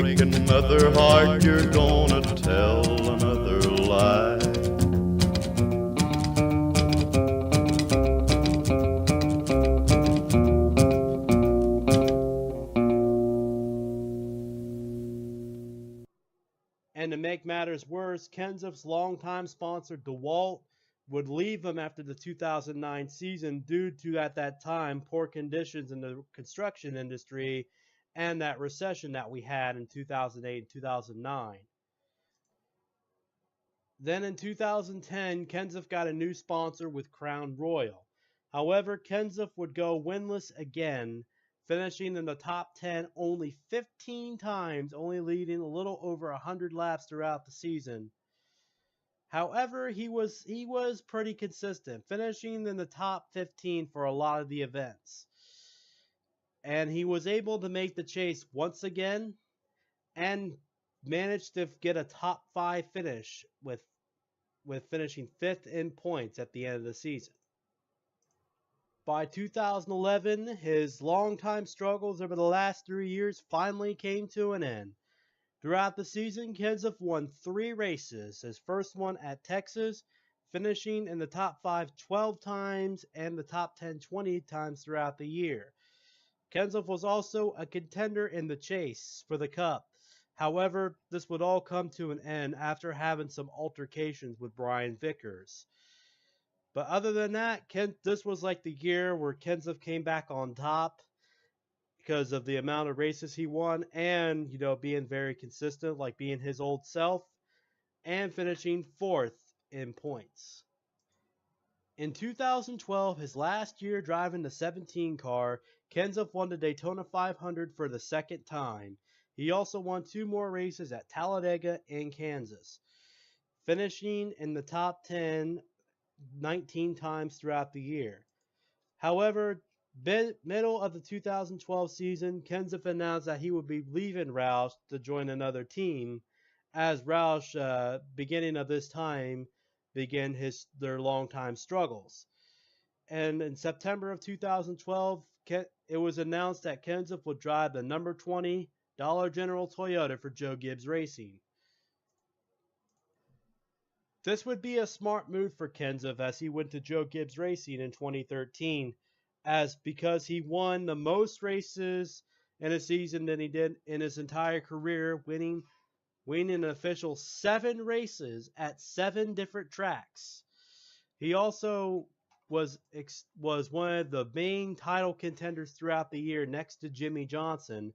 break another heart, you're gonna tell another lie. And to make matters worse, Kenseth's longtime sponsor, DeWalt, would leave him after the 2009 season due to, at that time, poor conditions in the construction industry and that recession that we had in 2008 and 2009. Then in 2010, Kenseth got a new sponsor with Crown Royal. However, Kenseth would go winless again, finishing in the top 10 only 15 times, only leading a little over 100 laps throughout the season. However, he was pretty consistent, finishing in the top 15 for a lot of the events. And he was able to make the chase once again and managed to get a top 5 finish with finishing 5th in points at the end of the season. By 2011, his longtime struggles over the last 3 years finally came to an end. Throughout the season, Kenseth won 3 races, his first one at Texas, finishing in the top 5 12 times and the top 10 20 times throughout the year. Kenseth was also a contender in the chase for the Cup. However, this would all come to an end after having some altercations with Brian Vickers. But other than that, this was like the year where Kenseth came back on top because of the amount of races he won and, being very consistent, like being his old self, and finishing 4th in points. In 2012, his last year driving the 17 car, Kenseth won the Daytona 500 for the second time. He also won 2 more races at Talladega and Kansas, finishing in the top 10 19 times throughout the year. However, middle of the 2012 season, Kenseth announced that he would be leaving Roush to join another team, as Roush, beginning of this time, began their long-time struggles. And in September of 2012, it was announced that Kenseth would drive the number 20 Dollar General Toyota for Joe Gibbs Racing. This would be a smart move for Kenseth as he went to Joe Gibbs Racing in 2013, because he won the most races in a season than he did in his entire career, winning an official 7 races at 7 different tracks. He also was one of the main title contenders throughout the year next to Jimmy Johnson,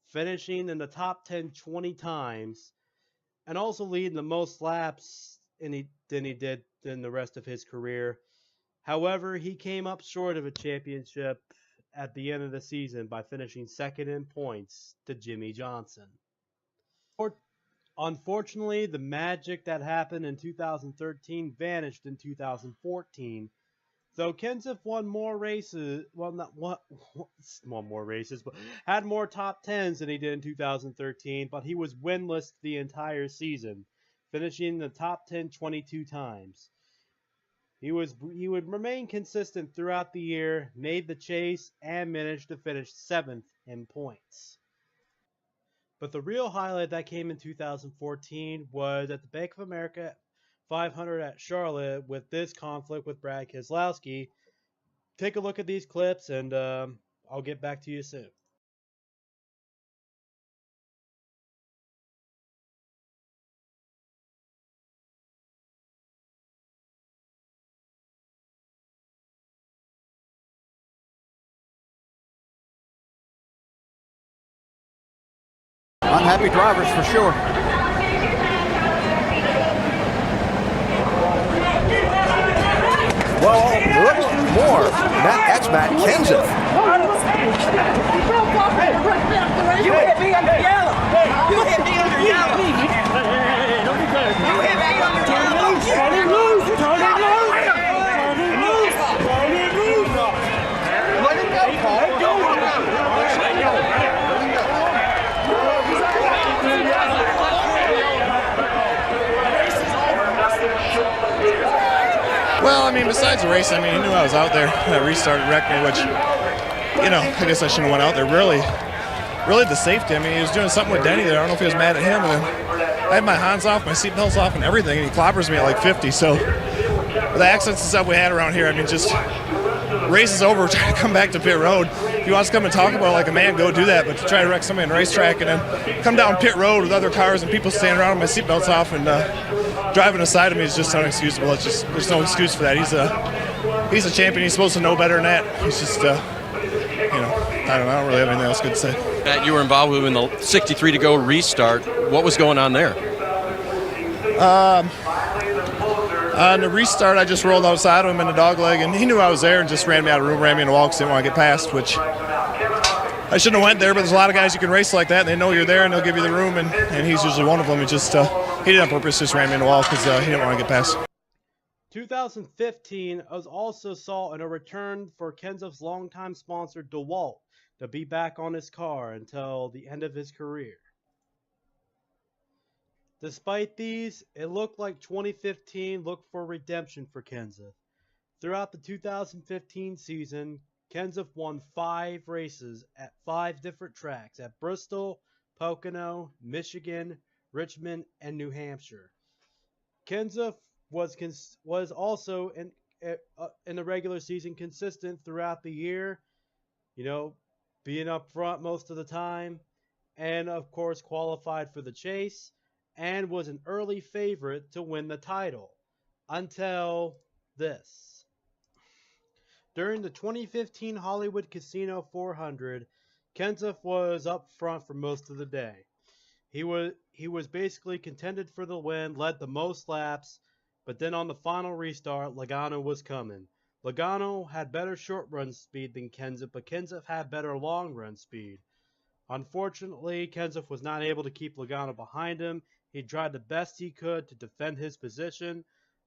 finishing in the top 10 20 times, and also leading the most laps than he did in the rest of his career. However, he came up short of a championship at the end of the season by finishing 2nd in points to Jimmy Johnson. Unfortunately, the magic that happened in 2013 vanished in 2014. Though Kenseth won more races, but had more top 10s than he did in 2013, but he was winless the entire season, finishing in the top 10 22 times. He would remain consistent throughout the year, made the chase, and managed to finish 7th in points. But the real highlight that came in 2014 was at the Bank of America 500 at Charlotte with this conflict with Brad Keselowski. Take a look at these clips, and I'll get back to you soon. Unhappy drivers for sure. Well, look more. That's Matt Kenseth. You hit me under yellow. You hit me under yellow. You hit me under yellow. Turn it loose. Turn it loose. Turn it loose. Turn it loose. Let it go, Paul. Let go. Let go. Well, besides the race, he knew I was out there. That restarted wrecked me, which, I guess I shouldn't have went out there. Really, really the safety. I mean, he was doing something with Denny there. I don't know if he was mad at him. And then I had my hands off, my seatbelts off, and everything, and he clobbers me at like 50. So the accidents and stuff we had around here, I mean, just race is over. We're trying to come back to pit road. If he wants to come and talk about it like a man, go do that. But to try to wreck somebody on the racetrack and then come down pit road with other cars and people standing around with my seatbelts off and driving aside of me is just unexcusable. It's just, there's no excuse for that. He's a champion. He's supposed to know better than that. He's just, you know, I don't really have anything else good to say. Matt, you were involved with in the 63 to go restart. What was going on there? On the restart, I just rolled outside of him in the dog leg, and he knew I was there and just ran me out of room, ran me in the wall because he didn't want to get past, which I shouldn't have went there, but there's a lot of guys you can race like that, and they know you're there, and they'll give you the room, and he's usually one of them. He just, he did it on purpose, just ran me in the wall because he didn't want to get past. 2015 also saw a return for Kenseth's longtime sponsor, DeWalt, to be back on his car until the end of his career. Despite these, it looked like 2015 looked for redemption for Kenseth. Throughout the 2015 season, Kenseth won 5 races at 5 different tracks at Bristol, Pocono, Michigan, Richmond, and New Hampshire. Kenseth was also in the regular season consistent throughout the year, you know, being up front most of the time, and of course qualified for the chase, and was an early favorite to win the title, until this. During the 2015 Hollywood Casino 400, Kenseth was up front for most of the day. He was basically contended for the win, led the most laps, but then on the final restart, Logano was coming. Logano had better short run speed than Kenseth, but Kenseth had better long run speed. Unfortunately, Kenseth was not able to keep Logano behind him. He tried the best he could to defend his position,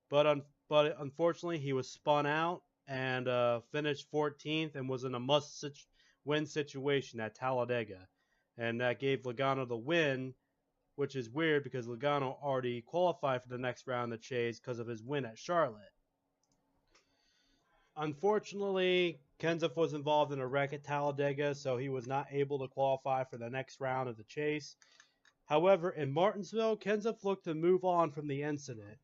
but unfortunately he was spun out and finished 14th and was in a must-win situation at Talladega. And that gave Logano the win, which is weird because Logano already qualified for the next round of the chase because of his win at Charlotte. Unfortunately, Kenseth was involved in a wreck at Talladega, so he was not able to qualify for the next round of the chase. However, in Martinsville, Kenseth looked to move on from the incident.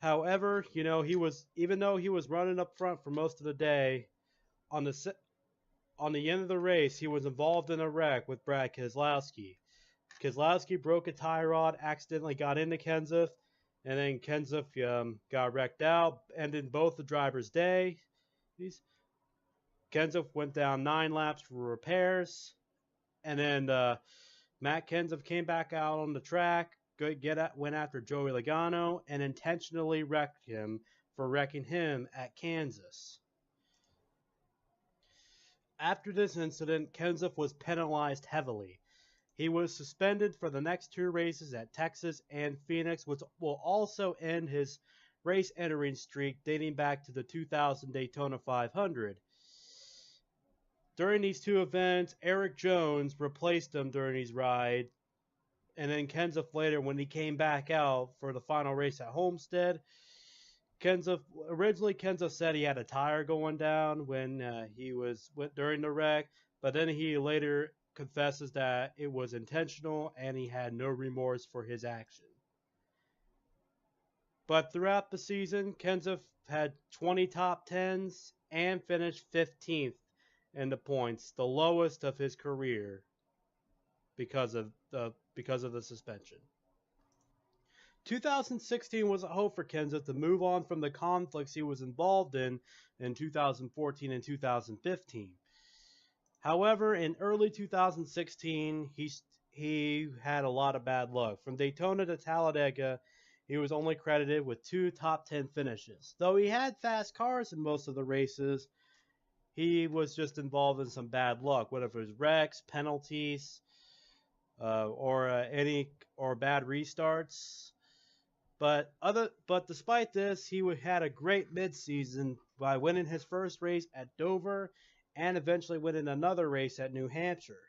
However, you know, even though he was running up front for most of the day, on the end of the race, he was involved in a wreck with Brad Keselowski. Keselowski broke a tie rod, accidentally got into Kenseth, and then Kenseth got wrecked out, ending both the drivers' day. Kenseth went down 9 laps for repairs, and then Matt Kenseth came back out on the track, went after Joey Logano, and intentionally wrecked him for wrecking him at Kansas. After this incident, Kenseth was penalized heavily. He was suspended for the next 2 races at Texas and Phoenix, which will also end his race entering streak dating back to the 2000 Daytona 500. During these 2 events, Eric Jones replaced him during his ride, and then Kenseth later, when he came back out for the final race at Homestead, Kenseth said he had a tire going down when during the wreck, but then he later confesses that it was intentional and he had no remorse for his action. But throughout the season, Kenseth had 20 top 10s and finished 15th in the points, the lowest of his career because of the suspension. 2016 was a hope for Kenseth to move on from the conflicts he was involved in 2014 and 2015. However, in early 2016, he had a lot of bad luck. From Daytona to Talladega, he was only credited with 2 top 10 finishes. Though he had fast cars in most of the races, he was just involved in some bad luck, whether it was wrecks, penalties, or bad restarts. But despite this, he had a great midseason by winning his first race at Dover and eventually winning another race at New Hampshire.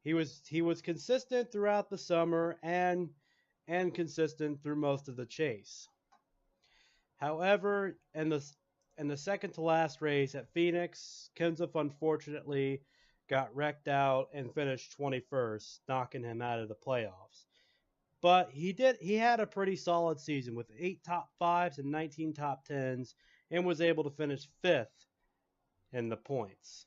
He was consistent throughout the summer and consistent through most of the chase. However, in the second to last race at Phoenix, Kenseth unfortunately got wrecked out and finished 21st, knocking him out of the playoffs. But he had a pretty solid season with 8 top 5s and 19 top 10s and was able to finish 5th in the points.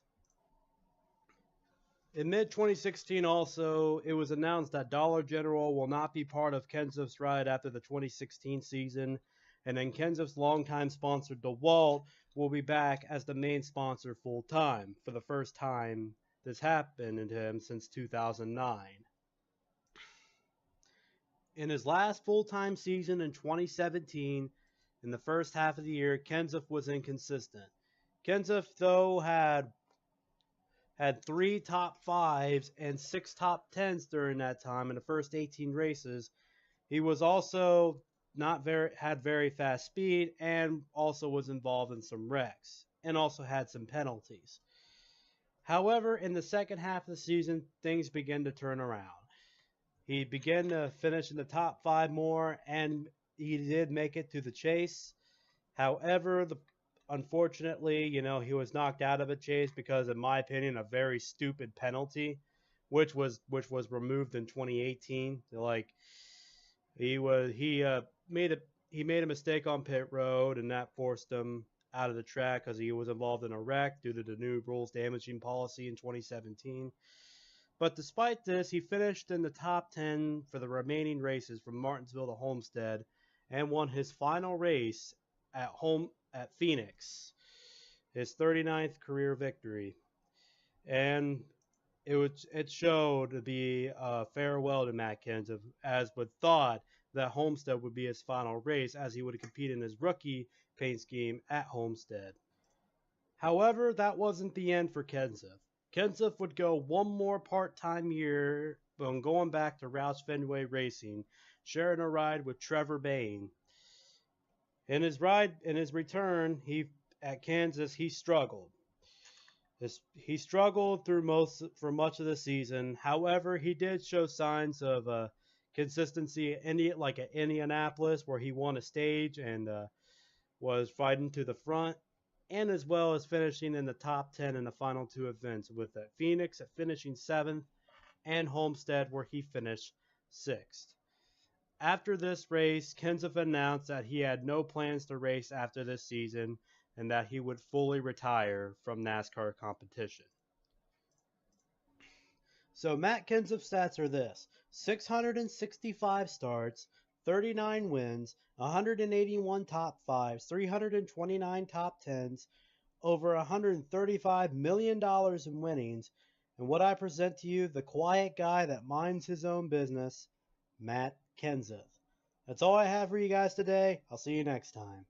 In mid-2016 also, it was announced that Dollar General will not be part of Kenseth's ride after the 2016 season, and then Kenseth's longtime sponsor DeWalt will be back as the main sponsor full-time for the first time this happened to him since 2009. In his last full-time season in 2017, in the first half of the year, Kenseth was inconsistent. Kenseth, though, had 3 top 5s and 6 top 10s during that time in the first 18 races. He was also had very fast speed and also was involved in some wrecks and also had some penalties. However, in the second half of the season, things began to turn around. He began to finish in the top 5 more, and he did make it to the chase. However, unfortunately, he was knocked out of a chase because, in my opinion, a very stupid penalty, which was removed in 2018. He made a mistake on pit road, and that forced him out of the track because he was involved in a wreck due to the new rules damaging policy in 2017. But despite this, he finished in the top 10 for the remaining races from Martinsville to Homestead and won his final race at Phoenix, his 39th career victory. And it showed to be a farewell to Matt Kenseth, as would thought that Homestead would be his final race, as he would compete in his rookie paint scheme at Homestead. However, that wasn't the end for Kenseth. Kenseth would go one more part-time year, going back to Roush Fenway Racing, sharing a ride with Trevor Bayne. In his return, at Kansas, he struggled. He struggled for much of the season. However, he did show signs of consistency, like at Indianapolis, where he won a stage and was fighting to the front, and as well as finishing in the top 10 in the final 2 events, with Phoenix at finishing 7th and Homestead, where he finished 6th. After this race, Kenseth announced that he had no plans to race after this season and that he would fully retire from NASCAR competition. So Matt Kenseth's stats are this: 665 starts, 39 wins, 181 top 5s, 329 top 10s, over $135 million in winnings, and what I present to you, the quiet guy that minds his own business, Matt Kenseth. That's all I have for you guys today. I'll see you next time.